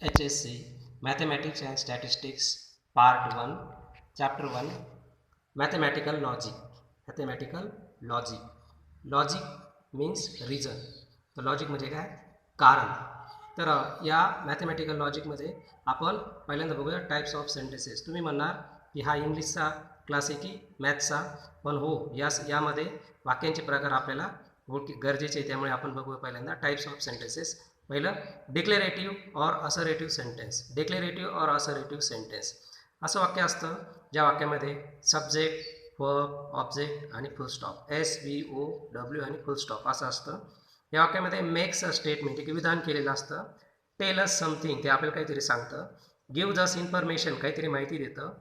HSC Mathematics and Statistics Part 1 Chapter 1 Mathematical Logic. Mathematical Logic. Logic means reason. तर logic म्हणजे काय? कारण. तर या मॅथमॅटिकल लॉजिकमध्ये आपण पहिल्यांदा बघूया टाइप्स ऑफ सेंटेन्सेस. तुम्ही म्हणणार की हा इंग्लिशचा क्लास आहे की मॅथ्सचा, पण हो यामध्ये वाक्यांचे प्रकार आपल्याला गरजेचे आहे. त्यामुळे आपण बघूया पहिल्यांदा टाइप्स ऑफ सेंटेन्सेस. पहिलं declarative or assertive sentence. Declarative or assertive sentence असं वाक्य असतं ज्या वाक्यामध्ये सब्जेक्ट, वर्ब, ऑब्जेक्ट आणि फुल स्टॉप, SVOW आणि फुल स्टॉप असं असतं. या वाक्यामध्ये मेक्स अ स्टेटमेंट एक विधान केलेलं असतं. टेल अस समथिंग ते आपल्याला काहीतरी सांगतं. गिव्ह अस इन्फॉर्मेशन काहीतरी माहिती देतं.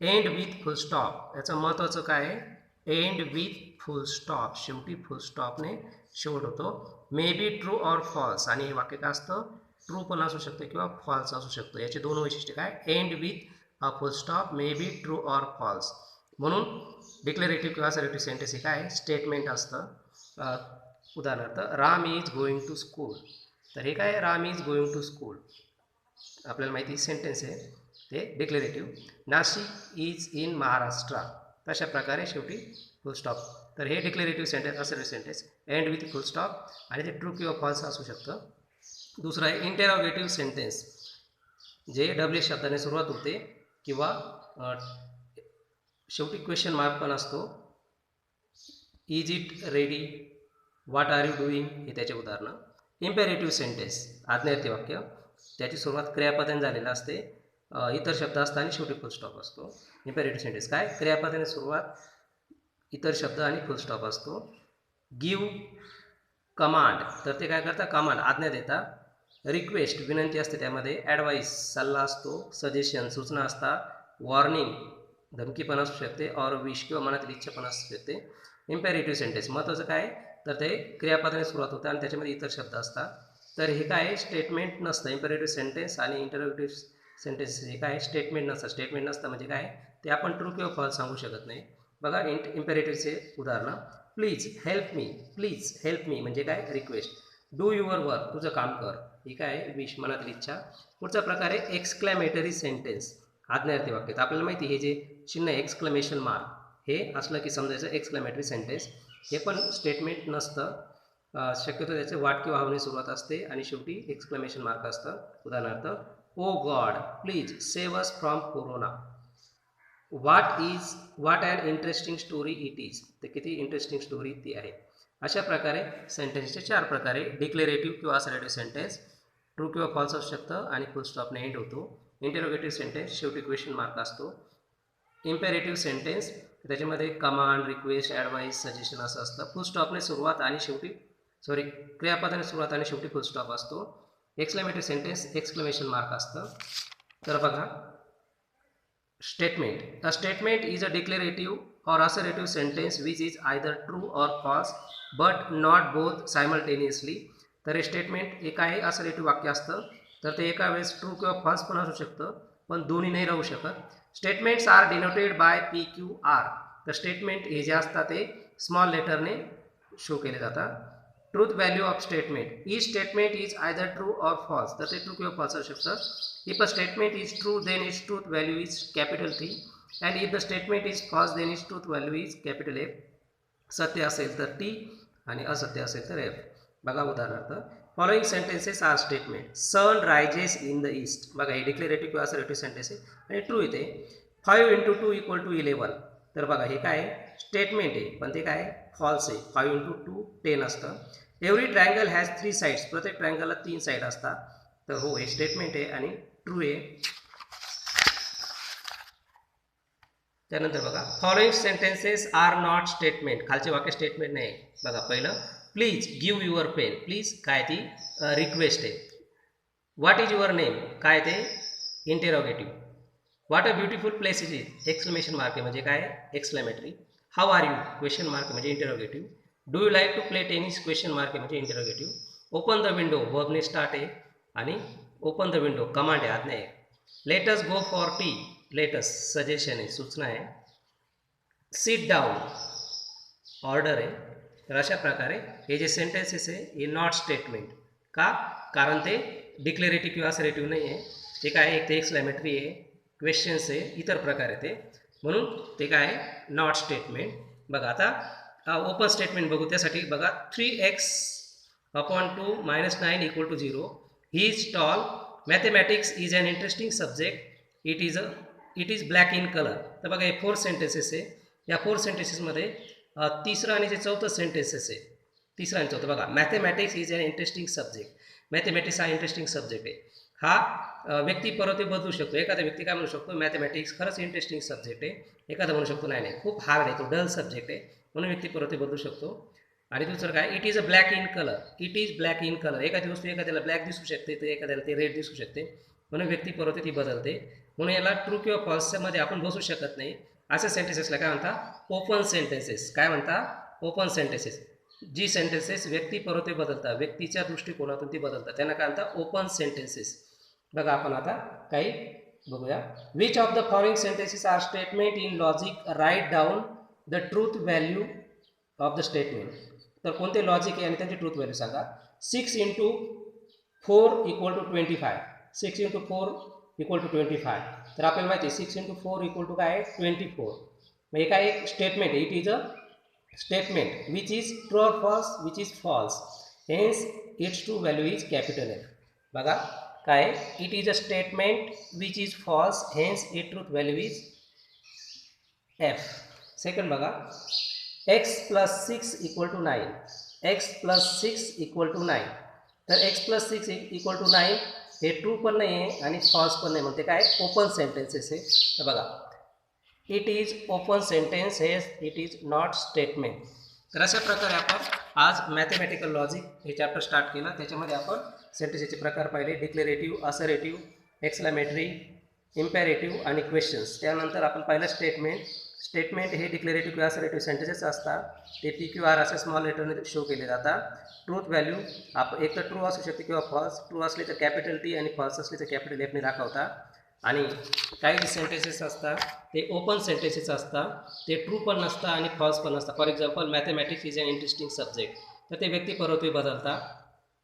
एंड विथ फुल स्टॉप याचं महत्त्वाचं काय आहे? एंड विथ फुल स्टॉप, शेवटी फुल स्टॉपने शेवट होतो. May be true or false आणि हे वाक्य काय असतं? ट्रू पण असू शकतं किंवा फॉल्स असू शकतं. याचे दोन वैशिष्ट्य काय? End with a full stop, may be true or false. म्हणून डिक्लेरेटिव्ह किंवा असरेटिव्ह सेंटेन्स हे काय? स्टेटमेंट असतं. उदाहरणार्थ Ram is going to school. तर हे काय? Ram is going to school आपल्याला माहिती सेंटेन्स आहे ते declarative. Nashik is in Maharashtra. तशा प्रकारे शेवटी फुल स्टॉप. तर हे declarative sentence assertive sentence end with full stop आणि ते ट्रू किंवा फॉल्स असू शकतं. दुसरं आहे इंटेरोगेटिव्ह सेंटेन्स, जे डब्ल्यू शब्दाने सुरुवात होते किंवा शेवटी क्वेश्चन मार्क पण असतो. Is it ready, what are you doing हे त्याचे उदाहरणं. इम्पेरेटिव्ह सेंटेन्स आज्ञार्थी वाक्य, त्याची सुरुवात क्रियापदाने झालेलं असते, इतर शब्द असतात आणि शेवटी फुल स्टॉप असतो. इम्पेरेटिव्ह सेंटेन्स काय? क्रियापदाने सुरुवात, इतर शब्द आणि फुल स्टॉप असतो. गिव्ह कमांड, तर ते काय करतात? कमांड आज्ञा देतात. रिक्वेस्ट विनंती असते त्यामध्ये. ॲडवाईस सल्ला असतो. सजेशन सूचना असतात. वॉर्निंग धमकी पण असू शकते. ऑर विश किंवा मनातील इच्छा पण असू शकते. इम्पेरेटिव्ह सेंटेन्स महत्त्वाचं काय? तर ते क्रियापदाने सुरुवात होते आणि त्याच्यामध्ये इतर शब्द असतात. तर हे काय? स्टेटमेंट नसतं. इम्पेरेटिव्ह सेंटेन्स आणि इंटरोगेटिव्ह सेंटेन्स हे काय? स्टेटमेंट नसतं. स्टेटमेंट नसतं म्हणजे काय? ते आपण ट्रू किंवा फॉल्स सांगू शकत नाही. बघा इम्पेरेटिव्हचे उदाहरणं. Please help me. Please help me म्हणजे काय? रिक्वेस्ट. डू युअर वर्क तुझं काम कर, ही काय? विश मनातील इच्छा. पुढचा प्रकार आहे एक्सक्लॅमेटरी सेंटेन्स आज्ञार्थी वाक्य. तर आपल्याला माहिती हे जे चिन्ह एक्सक्लमेशन मार्क हे असलं की समजायचं एक्सक्लॅमेटरी सेंटेन्स. हे पण स्टेटमेंट नसतं. शक्यतो त्याचे वाट किंवा हावने सुरुवात असते आणि शेवटी एक्सक्लमेशन मार्क असतं. उदाहरणार्थ O God please save us from corona. What and interesting story it is, ते किती इंटरेस्टिंग स्टोरी ती आहे. अशा प्रकारे सेंटेन्सचे चार प्रकारे डिक्लेरेटिव्ह किंवा असरेटिव्ह सेंटेन्स ट्रू किंवा फॉल्स असू शकतं आणि फुल स्टॉपने एंड होतो. इंटेरोगेटिव्ह सेंटेन्स शेवटी क्वेश्चन मार्क असतो. इम्पेरेटिव्ह सेंटेन्स त्याच्यामध्ये कमांड, रिक्वेस्ट, ॲडवाईस, सजेशन असं असतं. फुल स्टॉपने सुरुवात आणि शेवटी क्रियापदाने सुरुवात आणि शेवटी फुल स्टॉप असतो. एक्सक्लेमेटरी सेंटेन्स एक्सक्लेमेशन मार्क असतं. तर बघा statement. A statement is a declarative or assertive sentence which is either true or false but not both simultaneously. तर हे स्टेटमेंट एक आहे असरेटिव्ह वाक्य असतं. तर ते एका वेळेस ट्रू किंवा फॉल्स पण असू शकतं, पण दोन्ही नाही राहू शकत. Statements are denoted by PQR. तर स्टेटमेंट हे जे असतात ते स्मॉल लेटरने शो केले जातात. Truth value of statement. Each statement is either true or false. तर ते ट्रू किंवा फॉल्स असू शकतं. If a statement is true, then its truth value is capital T, and if the statement is false, then its truth value is capital F. सत्य असेल तर T आणि असत्य असेल तर F. बघा उदाहरणार्थ following sentences are statement. Sun rises in the east. बघा हे डिक्लेरेटिव्ह किंवा असरेटिव्ह सेंटेन्स आहे आणि ट्रू येते. 5 × 2 = 11. तर बघा हे काय स्टेटमेंट आहे, पण ते काय फॉल्स आहे. 5 × 2 10 असतं. Every triangle has 3 sides. प्रत्येक ट्रायंगलला 3 साईड असतात. तर हो हे स्टेटमेंट आहे आणि ट्रू आहे. त्यानंतर बघा following sentences are not statement. खालचे वाक्य स्टेटमेंट नाही. बघा पहिलं please give your pen. Please काय ती रिक्वेस्ट आहे. व्हॉट इज युअर नेम काय ते interrogative. What a beautiful place is it exclamation mark आहे म्हणजे काय exclamatory. How are you question mark म्हणजे interrogative. Do you like to play tennis question mark आहे म्हणजे इंटेरोगेटिव्ह. ओपन द विंडो वर्बने start आहे आणि ओपन द विंडो कमांड आहे आज्ञा आहे. Let us go for tea let's suggestion आहे सूचना आहे. सिट डाऊन ऑर्डर आहे. तर अशा प्रकारे हे जे सेंटेन्सेस आहे हे नॉट स्टेटमेंट का, कारण ते डिक्लेरेटिव्ह किंवा असरेटिव्ह नाही आहे. ते काय आहे, एक ते एक्सक्लेमेटरी आहे, क्वेश्चन्स आहे, इतर प्रकार आहे ते, म्हणून ते काय आहे नॉट स्टेटमेंट. बघा आता ओपन स्टेटमेंट बघू. त्यासाठी बघा 3x upon 2 minus 9 equal to 0. He is tall. Mathematics is an interesting subject. It is black in color. तर बघा हे 4 सेंटेन्सेस आहे. या 4 सेंटेन्सेसमध्ये तिसरं आणि जे चौथं सेंटेन्सेस आहे, तिसरं आणि चौथं बघा. Mathematics is an interesting subject. Mathematics हा इंटरेस्टिंग सब्जेक्ट आहे. हा व्यक्ती परत बदलू शकतो. एखादा व्यक्ती काय म्हणू शकतो, मॅथेमॅटिक्स खरंच इंटरेस्टिंग सब्जेक्ट आहे. एखादा म्हणू शकतो नाही नाही खूप हार्ड आहे, तो डल सब्जेक्ट आहे, म्हणून व्यक्ती परत बदलू शकतो. आणि दुसरं काय, it is a black in colour. It is black in colour. एखादी वस्तू एखाद्याला ब्लॅक दिसू शकते, तर एखाद्याला ते रेड दिसू शकते, म्हणून व्यक्ती परत ती बदलते. म्हणून याला ट्रू किंवा फॉल्समध्ये आपण बसू शकत नाही. अशा सेंटेन्सेसला काय म्हणता, ओपन सेंटेन्सेस. काय म्हणता, ओपन सेंटेन्सेस. जी सेंटेन्सेस व्यक्ती परत बदलतात, व्यक्तीच्या दृष्टिकोनातून ती बदलतात, त्यांना काय म्हणतात, ओपन सेंटेन्सेस. बघा आपण आता काही बघूया. Which of the following sentences are statement in logic. Write down the truth value of the statement. तर कोणते लॉजिक आहे आणि त्यांची ट्रूथ व्हॅल्यू सांगा. 6 × 4 = 25. 6 × 4 = 25. तर आपल्याला माहिती आहे 6 × 4 = काय आहे, 24. म्हणजे काय एक स्टेटमेंट आहे. It is a statement which is true or false, which is false, hence its true value is capital F. बघा काय, it is a statement which is false, hence it truth value is F. Second बघा, x + 6 = 9. x + 6 = 9. तर x + 6 = 9 हे true पण नाही आहे आणि false पण नाही, म्हणते काय ओपन सेंटेन्सेस आहे. तर बघा it is open sentence, hence it is not statement. तर अशा प्रकारे आपण आज मॅथेमॅटिकल लॉजिक हे चॅप्टर स्टार्ट केलं. त्याच्यामध्ये आपण सेंटेन्सेसचे प्रकार पाहिले, डिक्लेरेटिव्ह, असरेटिव्ह, एक्सक्लेमेटरी, इम्पेरेटिव्ह आणि क्वेश्चन्स. त्यानंतर आपण पाहिलं स्टेटमेंट. स्टेटमेंट हे डिक्लेरेटिव्ह किंवा असरेटिव्ह सेंटेन्सेस असतात. ते PQR असे स्मॉल लेटरने शो केले जातात. ट्रूथ व्हॅल्यू आपण एक तर ट्रू असू शकते किंवा फॉल्स. ट्रू असले तर कॅपिटल T आणि फॉल्स असले तर कॅपिटल F ने दाखवतात. आणि काही जे सेंटेन्सेस असतात ते ओपन सेंटेन्सेस असतात, ते ट्रू पण नसतात आणि फॉल्स पण नसतात. For example mathematics is an interesting subject, तर ते व्यक्ती परत्वे बदलतात.